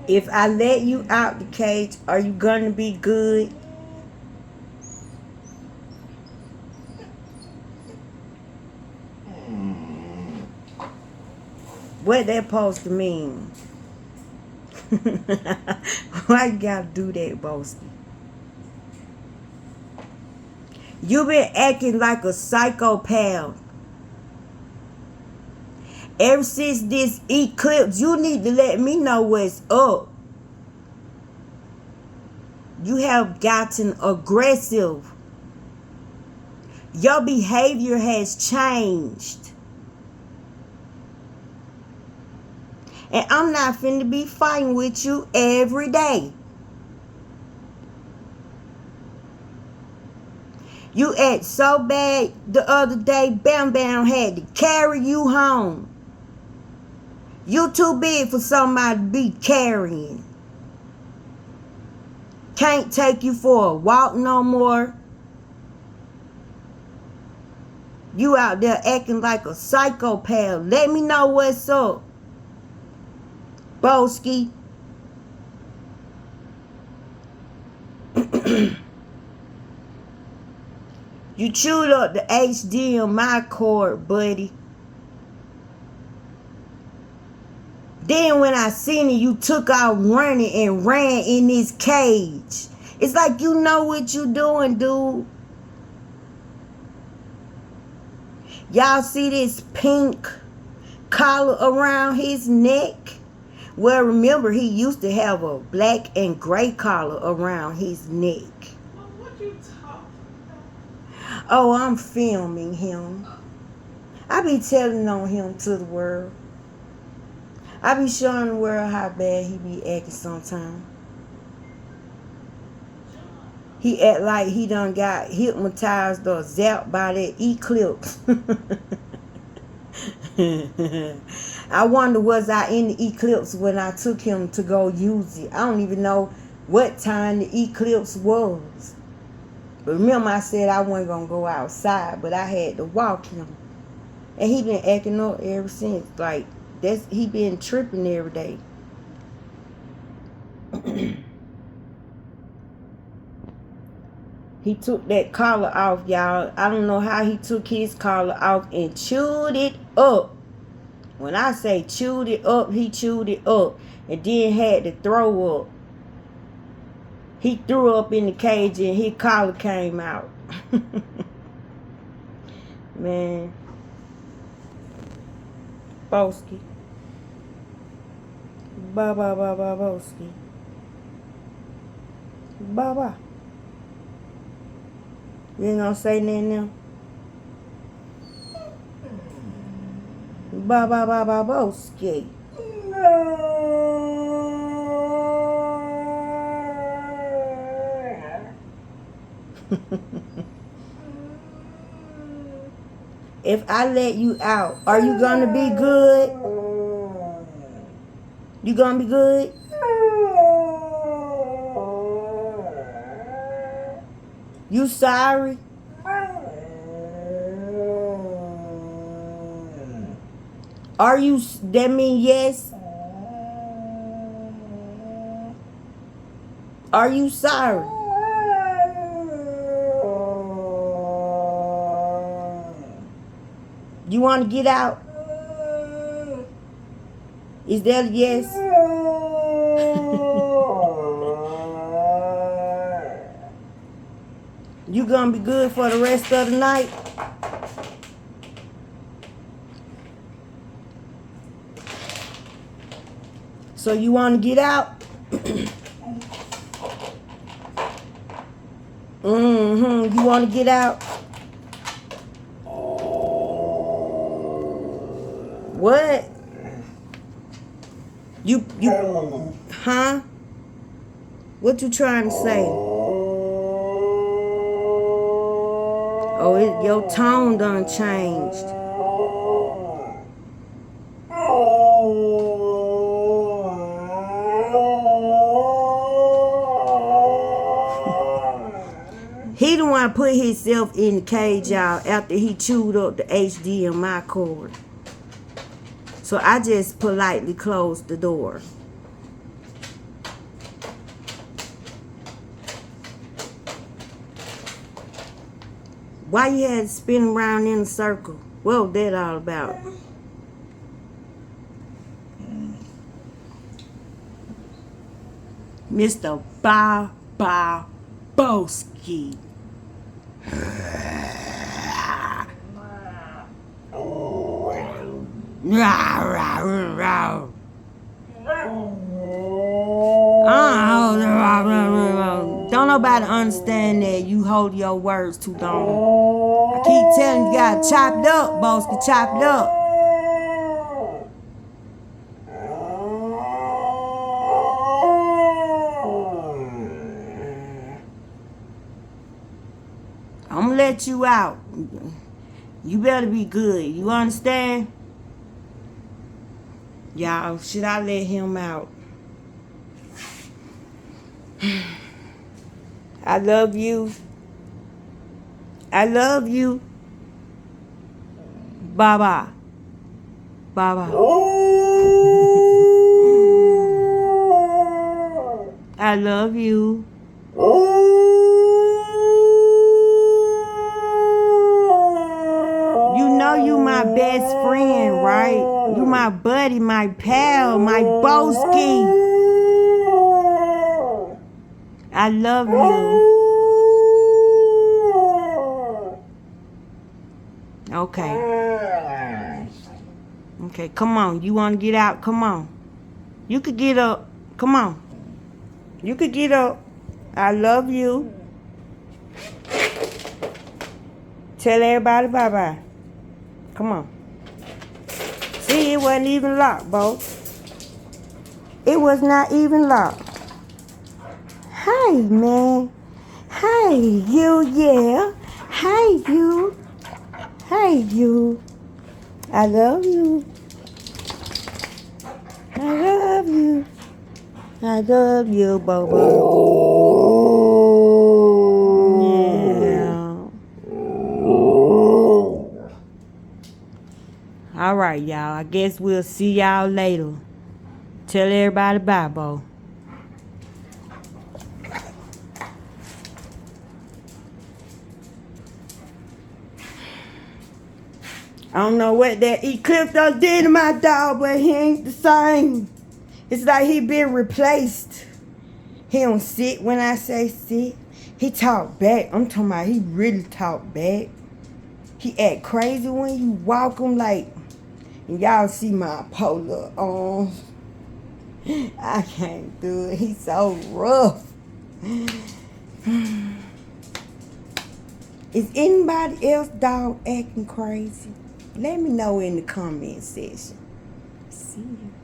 If I let you out the cage, are you gonna be good? What that supposed to mean? Why you gotta do that, Boasty? You been acting like a psychopath. Ever since this eclipse, you need to let me know what's up. You have gotten aggressive. Your behavior has changed. And I'm not finna be fighting with you every day. You act so bad the other day, Bam Bam had to carry you home. You too big for somebody to be carrying. Can't take you for a walk no more. You out there acting like a psychopath. Let me know what's up, Boski. You chewed up the HDMI cord, buddy. Then when I seen it, you took out running and ran in this cage. It's like you know what you doing, dude. Y'all see this pink collar around his neck? Well, remember, he used to have a black and gray collar around his neck. Well, what you talking about? Oh, I'm filming him. I be telling on him to the world. I be showing the world how bad he be acting sometimes. He act like he done got hypnotized or zapped by that eclipse. I wonder, was I in the eclipse when I took him to go use it? I don't even know what time the eclipse was. But remember, I said I wasn't going to go outside, but I had to walk him. And he been acting up ever since. Like, he been tripping every day. He took that collar off, y'all. I don't know how he took his collar off and chewed it up. When I say chewed it up, he chewed it up. And then had to throw up. He threw up in the cage and his collar came out. Man. Boski. Ba Boski. Ba. You ain't gonna say nothing now? Ba Boski. If I let you out, are you gonna be good? You gonna be good? You sorry? Are you, that mean yes? Are you sorry? You want to get out? Is that a yes? You gonna be good for the rest of the night? So you want to get out? You want to get out? What? You, huh? What you trying to say? Oh, your tone done changed. He the one put himself in the cage, y'all, after he chewed up the HDMI cord. So I just politely closed the door. Why you had to spin around in a circle? What was that all about? Mr. Boski. Don't nobody understand that you hold your words too long. I keep telling you, gotta chop it up, Boski, chop it up. I'm gonna let you out. You better be good. You understand? Y'all, should I let him out? I love you. I love you. Bye-bye. Bye-bye. I love you. You know you my best friend, right? You my buddy, my pal, my Boski. I love you. Okay. Okay, come on. You want to get out? Come on. You could get up. Come on. You could get up. I love you. Tell everybody bye-bye. Come on. See, it wasn't even locked, Bo. It was not even locked. Hey, man. Hey, you, yeah. Hey, you. Hey, you. I love you. I love you. I love you, Bobo. Yeah. All right, y'all. I guess we'll see y'all later. Tell everybody bye, Bo. I don't know what that eclipse done did to my dog, but he ain't the same. It's like he been replaced. He don't sit when I say sit. He talk back. I'm talking about he really talk back. He act crazy when you walk him like, and y'all see my polar arms. I can't do it. He's so rough. Is anybody else dog acting crazy? Let me know in the comment section. See you.